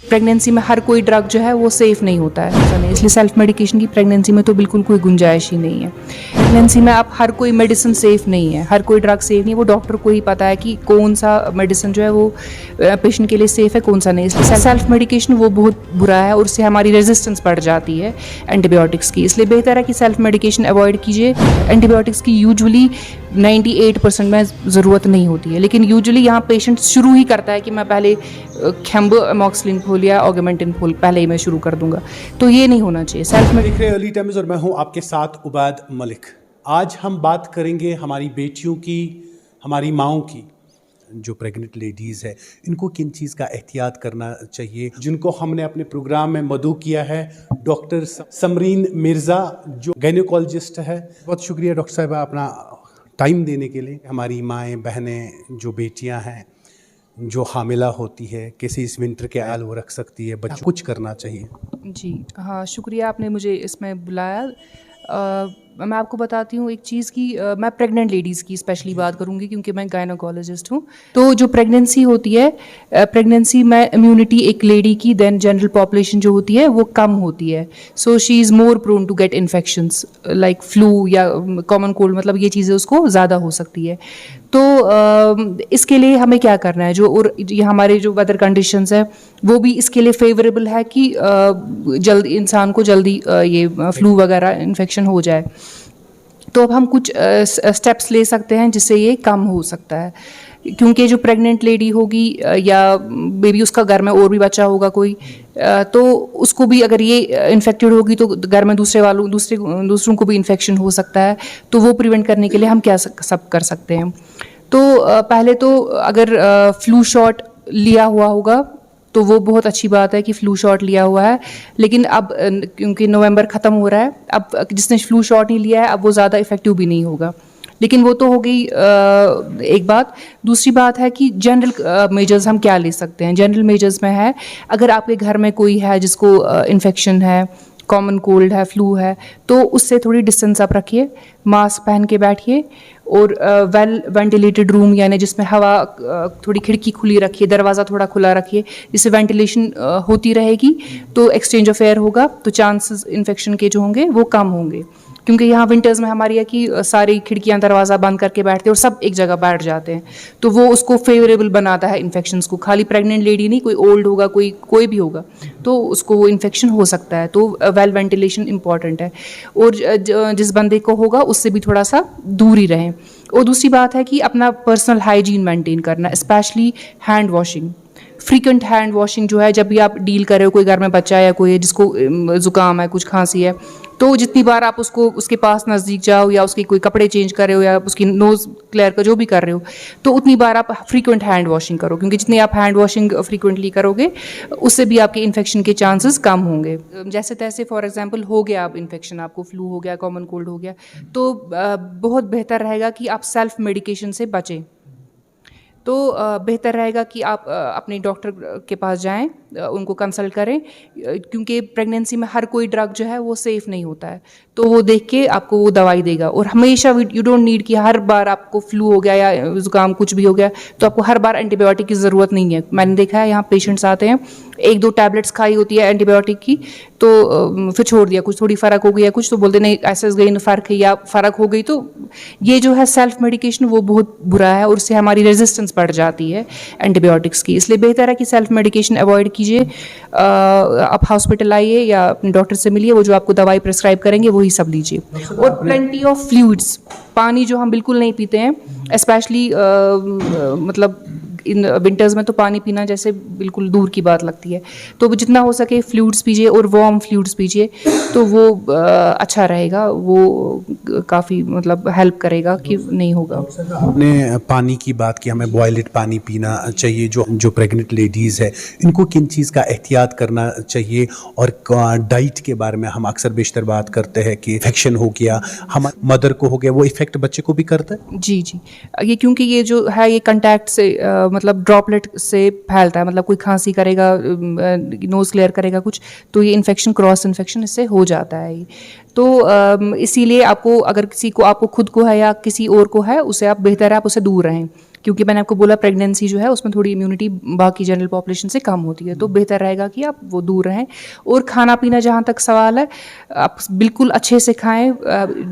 Pregnancy में हर कोई drug जो है वो सेफ़ नहीं होता है, इसलिए सेल्फ मेडिकेशन की प्रेगनेंसी में तो बिल्कुल कोई गुंजाइश ही नहीं है। प्रेगनेंसी में आप हर कोई मेडिसिन सेफ़ नहीं है, हर कोई ड्रग सेफ़ नहीं है। वो डॉक्टर को ही पता है कि कौन सा मेडिसिन जो है वो पेशेंट के लिए सेफ़ है, कौन सा नहीं। इसलिए सेल्फ मेडिकेशन वो बहुत बुरा है और उससे हमारी रेजिस्टेंस बढ़ जाती है एंटीबायोटिक्स की। इसलिए बेहतर है कि सेल्फ मेडिकेशन अवॉइड कीजिए। एंटीबायोटिक्स की यूजुअली 98% में ज़रूरत नहीं होती है, लेकिन यूजुअली यहाँ पेशेंट शुरू ही करता है कि मैं पहले खेम्ब अमॉक्सिलिन फूल या ऑगमेंटिन फूल पहले ही मैं शुरू कर दूंगा, तो ये नहीं होना चाहिए। सेल्फ देख रहे अर्ली टाइम्स और मैं हूं आपके साथ उबैद मलिक। आज हम बात करेंगे हमारी बेटियों की, हमारी माओं की। जो प्रेग्नेंट लेडीज़ है इनको किन चीज़ का एहतियात करना चाहिए, जिनको हमने अपने प्रोग्राम में मदऊ किया है डॉक्टर समरीन मिर्ज़ा जो गायनेकोलॉजिस्ट है। बहुत शुक्रिया डॉक्टर साहिबा अपना टाइम देने के लिए। हमारी माएँ बहनें जो बेटियां हैं जो हामिला होती है, कैसे इस विंटर के आल वो रख सकती है, बच्चों कुछ करना चाहिए। जी हाँ, शुक्रिया आपने मुझे इसमें बुलाया। मैं आपको बताती हूँ एक चीज़ की, मैं प्रेग्नेंट लेडीज़ की स्पेशली बात करूँगी क्योंकि मैं गायनोकोलॉजिस्ट हूँ। तो जो प्रेगनेंसी होती है, प्रेगनेंसी में इम्यूनिटी एक लेडी की देन जनरल पॉपुलेशन जो होती है वो कम होती है। So she is more prone to get infections like flu या कॉमन कोल्ड, मतलब ये चीज़ें उसको ज़्यादा हो सकती है। तो इसके लिए हमें क्या करना है, जो और ये हमारे जो वेदर कंडीशंस है वो भी इसके लिए फेवरेबल है कि जल्दी इंसान को जल्दी ये फ्लू वगैरह इन्फेक्शन हो जाए। तो अब हम कुछ स्टेप्स ले सकते हैं जिससे ये कम हो सकता है, क्योंकि जो प्रेग्नेंट लेडी होगी या बेबी उसका घर में और भी बच्चा होगा कोई, तो उसको भी अगर ये इन्फेक्टेड होगी तो घर में दूसरों को भी इन्फेक्शन हो सकता है। तो वो प्रिवेंट करने के लिए हम क्या सब कर सकते हैं। तो पहले तो अगर फ्लू शॉट लिया हुआ होगा तो वो बहुत अच्छी बात है कि फ़्लू शॉट लिया हुआ है। लेकिन अब क्योंकि नवंबर ख़त्म हो रहा है, अब जिसने फ़्लू शॉट नहीं लिया है अब वो ज़्यादा इफ़ेक्टिव भी नहीं होगा। लेकिन वो तो हो गई एक बात। दूसरी बात है कि जनरल मेजर्स हम क्या ले सकते हैं। जनरल मेजर्स में है, अगर आपके घर में कोई है जिसको इन्फेक्शन है, कॉमन कोल्ड है, फ्लू है, तो उससे थोड़ी डिस्टेंस आप रखिए, मास्क पहन के बैठिए और वेल वेंटिलेटेड रूम यानी जिसमें हवा थोड़ी खिड़की खुली रखिए, दरवाज़ा थोड़ा खुला रखिए, जिससे वेंटिलेशन होती रहेगी तो एक्सचेंज ऑफ एयर होगा, तो चांसेस इन्फेक्शन के जो होंगे वो कम होंगे। क्योंकि यहाँ विंटर्स में हमारी है कि सारी खिड़कियाँ दरवाज़ा बंद करके बैठते हैं और सब एक जगह बैठ जाते हैं, तो वो उसको फेवरेबल बनाता है इन्फेक्शंस को। खाली प्रेग्नेंट लेडी नहीं, कोई ओल्ड होगा, कोई भी होगा तो उसको वो इन्फेक्शन हो सकता है। तो वेल वेंटिलेशन इंपॉर्टेंट है और जिस बंदे को होगा उससे भी थोड़ा सा दूर ही रहें। और दूसरी बात है कि अपना पर्सनल हाइजीन मेंटेन करना, specially hand washing, frequent hand washing जो है। जब भी आप डील कर रहे हो, कोई घर में बच्चा है या कोई है जिसको ज़ुकाम है, कुछ खांसी है, तो जितनी बार आप उसके पास नज़दीक जाओ या उसके कोई कपड़े चेंज कर रहे हो या उसकी नोज़ क्लियर का जो भी कर रहे हो, तो उतनी बार आप फ्रीक्वेंट हैंड वॉशिंग करो, क्योंकि जितनी आप हैंड वॉशिंग फ्रीक्वेंटली करोगे उससे भी आपके इन्फेक्शन के चांसेस कम होंगे। जैसे तैसे फॉर एग्जांपल हो गया आप इन्फेक्शन, आपको फ्लू हो गया, कॉमन कोल्ड हो गया, तो बहुत बेहतर रहेगा कि आप सेल्फ मेडिकेशन से बचें। तो बेहतर रहेगा कि आप अपने डॉक्टर के पास जाएं, उनको कंसल्ट करें, क्योंकि प्रेगनेंसी में हर कोई ड्रग जो है वो सेफ़ नहीं होता है। तो वो देख के आपको वो दवाई देगा। और हमेशा यू डोंट नीड कि हर बार आपको फ्लू हो गया या ज़ुकाम कुछ भी हो गया तो आपको हर बार एंटीबायोटिक की ज़रूरत नहीं है। मैंने देखा है यहाँ पेशेंट्स आते हैं, 1-2 टैबलेट्स खाई होती है एंटीबायोटिक की, तो फिर छोड़ दिया, कुछ थोड़ी फ़र्क हो गई है, कुछ तो बोलते नहीं ऐसे गई फ़र्क है या फ़र्क हो गई। तो ये जो है सेल्फ मेडिकेशन वो बहुत बुरा है और उससे हमारी रेजिस्टेंस बढ़ जाती है एंटीबायोटिक्स की। इसलिए बेहतर है कि सेल्फ मेडिकेशन अवॉइड कीजिए। आप हॉस्पिटल आइए या अपने डॉक्टर से मिलिए, वो जो आपको दवाई प्रिस्क्राइब करेंगे वही सब लीजिए। और प्लेंटी ऑफ फ्लूइड्स, पानी जो हम बिल्कुल नहीं पीते हैं, स्पेशली मतलब इन विंटर्स में तो पानी पीना जैसे बिल्कुल दूर की बात लगती है। तो जितना हो सके फ्लूइड्स पीजिए और वार्म फ्लूइड्स पीजिए, तो वो अच्छा रहेगा, वो काफ़ी मतलब हेल्प करेगा कि नहीं होगा। आपने पानी की बात की, हमें बॉयल्ड पानी पीना चाहिए। जो प्रेग्नेंट लेडीज़ है इनको किन चीज़ का एहतियात करना चाहिए। और डाइट के बारे में हम अक्सर बेशतर बात करते हैं कि इन्फेक्शन हो गया, हम मदर को हो गया, वो इफेक्ट बच्चे को भी करता है। जी जी, ये क्योंकि ये जो है ये कंटैक्ट से मतलब ड्रॉपलेट से फैलता है, मतलब कोई खांसी करेगा, नोज़ क्लियर करेगा कुछ, तो ये इन्फेक्शन, क्रॉस इन्फेक्शन इससे हो जाता है ये। तो इसीलिए आपको, अगर किसी को, आपको खुद को है या किसी और को है, उसे आप बेहतर है आप उसे दूर रहें। क्योंकि मैंने आपको बोला प्रेगनेंसी जो है उसमें थोड़ी इम्यूनिटी बाकी जनरल पॉपुलेशन से कम होती है, तो बेहतर रहेगा कि आप वो दूर रहें। और खाना पीना जहाँ तक सवाल है, आप बिल्कुल अच्छे से खाएं,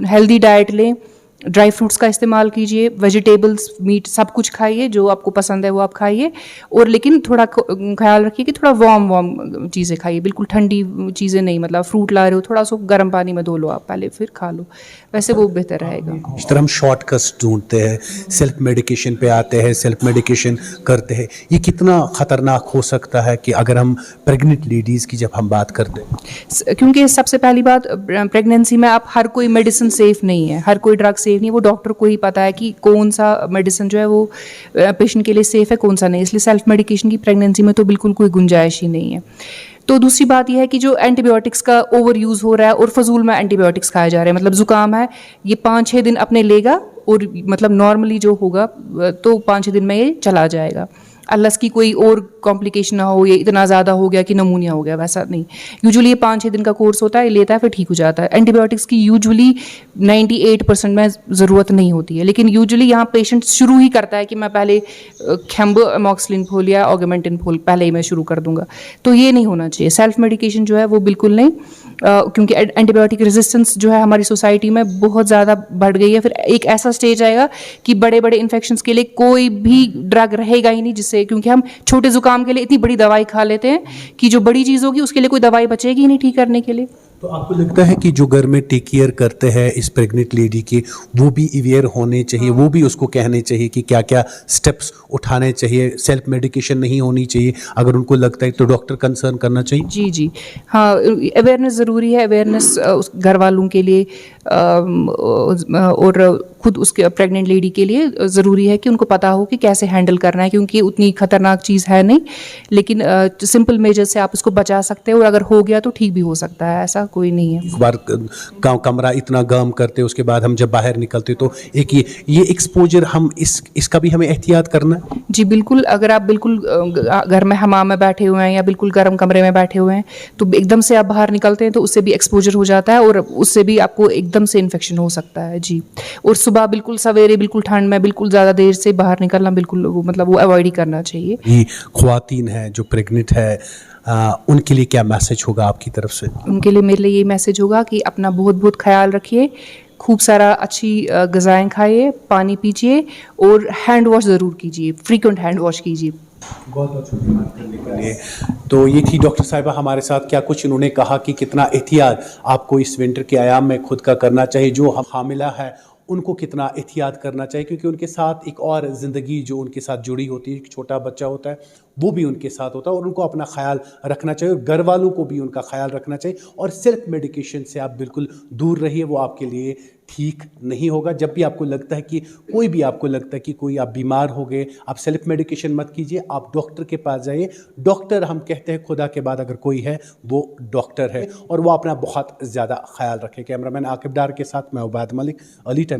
हेल्दी डाइट लें, ड्राई फ्रूट्स का इस्तेमाल कीजिए, वेजिटेबल्स, मीट, सब कुछ खाइए, जो आपको पसंद है वो आप खाइए। और लेकिन थोड़ा ख्याल रखिए कि थोड़ा वार्म चीज़ें खाइए, बिल्कुल ठंडी चीज़ें नहीं, मतलब फ्रूट ला रहे हो थोड़ा सा गर्म पानी में धो लो आप पहले, फिर खा लो, वैसे वो बेहतर रहेगा। इस तरह हम शॉर्टकट्स ढूंढते हैं, सेल्फ मेडिकेशन पे आते हैं, सेल्फ मेडिकेशन करते हैं, ये कितना ख़तरनाक हो सकता है कि अगर हम प्रेग्नेंट लेडीज़ की जब हम बात करते हैं? क्योंकि सबसे पहली बात, प्रेगनेंसी में आप हर कोई मेडिसिन सेफ़ नहीं है, हर कोई ड्रग सेफ नहीं, वो डॉक्टर को ही पता है कि कौन सा मेडिसिन जो है वो पेशेंट के लिए सेफ़ है, कौन सा नहीं, इसलिए सेल्फ मेडिकेशन की प्रेगनेंसी में तो बिल्कुल कोई गुंजाइश ही नहीं है। तो दूसरी बात यह है कि जो एंटीबायोटिक्स का ओवर यूज़ हो रहा है और फजूल में एंटीबायोटिक्स खाए जा रहे हैं, मतलब ज़ुकाम है ये 5-6 दिन अपने लेगा और मतलब नॉर्मली जो होगा तो 5-6 दिन में ये चला जाएगा, अल्लाह की कोई और कॉम्प्लिकेशन ना हो, ये इतना ज़्यादा हो गया कि नमूनिया हो गया, वैसा नहीं। यूजुअली ये 5-6 दिन का कोर्स होता है, ये लेता है फिर ठीक हो जाता है। एंटीबायोटिक्स की यूजुअली 98% में ज़रूरत नहीं होती है, लेकिन यूजुअली यहाँ पेशेंट शुरू ही करता है कि मैं पहले एमोक्सिलिन फोल या ऑगमेंटिन फोल पहले ही मैं शुरू कर दूंगा, तो ये नहीं होना चाहिए। सेल्फ मेडिकेशन जो है वो बिल्कुल नहीं, क्योंकि एंटीबायोटिक रेजिस्टेंस जो है हमारी सोसाइटी में बहुत ज़्यादा बढ़ गई है। फिर एक ऐसा स्टेज आएगा कि बड़े बड़े इन्फेक्शंस के लिए कोई भी ड्रग रहेगा ही नहीं, जिससे, क्योंकि हम छोटे जुकाम के लिए इतनी बड़ी दवाई खा लेते हैं कि जो बड़ी चीज़ होगी उसके लिए कोई दवाई बचेगी ही नहीं ठीक करने के लिए। तो आपको लगता है कि जो घर में टेक केयर करते हैं इस प्रेग्नेंट लेडी की, वो भी अवेयर होने चाहिए, वो भी उसको कहने चाहिए कि क्या क्या स्टेप्स उठाने चाहिए, सेल्फ मेडिकेशन नहीं होनी चाहिए, अगर उनको लगता है तो डॉक्टर कंसर्न करना चाहिए? जी जी हाँ, अवेयरनेस ज़रूरी है, अवेयरनेस उस घर वालों के लिए और खुद उसके प्रेग्नेंट लेडी के लिए ज़रूरी है कि उनको पता हो कि कैसे हैंडल करना है, क्योंकि उतनी खतरनाक चीज़ है नहीं, लेकिन सिंपल मेजर से आप उसको बचा सकते हैं और अगर हो गया तो ठीक भी हो सकता है, ऐसा कोई नहीं है। एक बार कमरा इतना गर्म करते उसके बाद हम जब बाहर निकलते तो एक ये एक्सपोजर, हम इसका भी हमें एहतियात करना है। जी बिल्कुल, अगर आप बिल्कुल घर में हमाम में बैठे हुए हैं या बिल्कुल गर्म कमरे में बैठे हुए हैं तो एकदम से आप बाहर निकलते हैं तो उससे भी एक्सपोजर हो जाता है और उससे भी आपको एकदम से इन्फेक्शन हो सकता है। जी, और सुबह बिल्कुल सवेरे बिल्कुल ठंड में बिल्कुल ज़्यादा देर से बाहर निकलना बिल्कुल वो अवॉइड ही करना चाहिए। ये ख्वातीन है जो प्रेग्नेंट है, उनके लिए क्या मैसेज होगा आपकी तरफ से? उनके लिए मेरे लिए ये मैसेज होगा कि अपना बहुत बहुत ख्याल रखिए, खूब सारा अच्छी ग़िज़ाएँ खाइए, पानी पीजिए और हैंड वॉश ज़रूर कीजिए, फ्रीक्वेंट हैंड वॉश कीजिए। बहुत बहुत शुक्रिया बात करने के लिए। तो ये थी डॉक्टर साहिबा हमारे साथ, क्या कुछ इन्होंने कहा कि कितना एहतियात आपको इस विंटर के आयाम में खुद का करना चाहिए, जो हामिला है उनको कितना एहतियात करना चाहिए, क्योंकि उनके साथ एक और ज़िंदगी जो उनके साथ जुड़ी होती है, एक छोटा बच्चा होता है वो भी उनके साथ होता है और उनको अपना ख्याल रखना चाहिए और घर वालों को भी उनका ख्याल रखना चाहिए। और सेल्फ मेडिकेशन से आप बिल्कुल दूर रहिए, वो आपके लिए ठीक नहीं होगा। जब भी आपको लगता है कि कोई आप बीमार हो गए, आप सेल्फ मेडिकेशन मत कीजिए, आप डॉक्टर के पास जाइए। डॉक्टर, हम कहते हैं खुदा के बाद अगर कोई है वो डॉक्टर है और वो अपना बहुत ज़्यादा ख्याल रखे। कैमरामैन आकिब डार के साथ मैं उबैद मलिक, अर्ली टाइम्स।